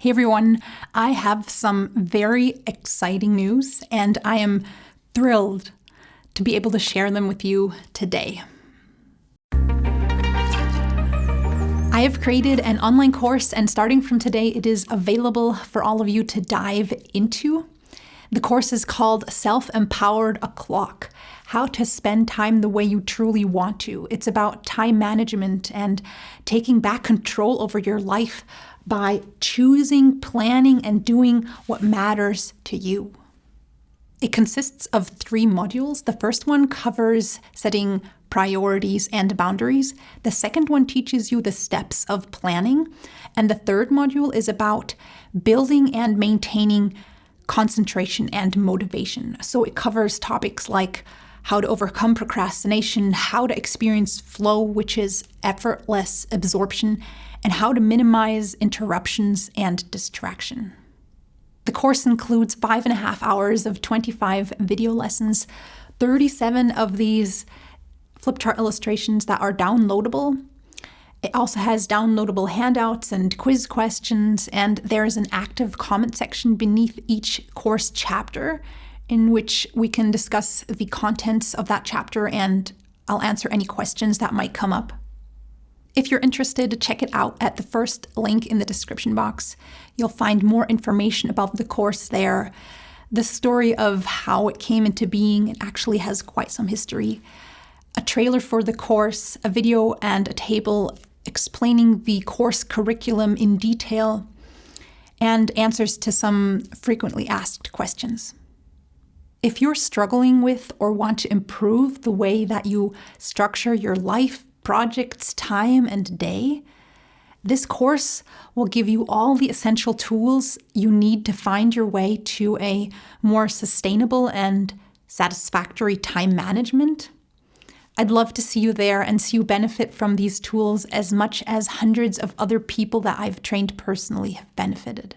Hey everyone, I have some very exciting news and I am thrilled to be able to share them with you today. I have created an online course and starting from today, it is available for all of you to dive into. The course is called Self-Empowered O'Clock, How to Spend Time the Way You Truly Want to. It's about time management and taking back control over your life by choosing, planning, and doing what matters to you. It consists of 3 modules. The first one covers setting priorities and boundaries. The second one teaches you the steps of planning. And the third module is about building and maintaining concentration and motivation. So it covers topics like how to overcome procrastination, how to experience flow, which is effortless absorption, and how to minimize interruptions and distraction. The course includes 5.5 hours of 25 video lessons, 37 of these flip chart illustrations that are downloadable. It also has downloadable handouts and quiz questions, and there's an active comment section beneath each course chapter in which we can discuss the contents of that chapter and I'll answer any questions that might come up. If you're interested, check it out at the first link in the description box. You'll find more information about the course there. The story of how it came into being, it actually has quite some history. A trailer for the course, a video and a table explaining the course curriculum in detail, and answers to some frequently asked questions. If you're struggling with or want to improve the way that you structure your life, projects, time, and day, this course will give you all the essential tools you need to find your way to a more sustainable and satisfactory time management. I'd love to see you there and see you benefit from these tools as much as hundreds of other people that I've trained personally have benefited.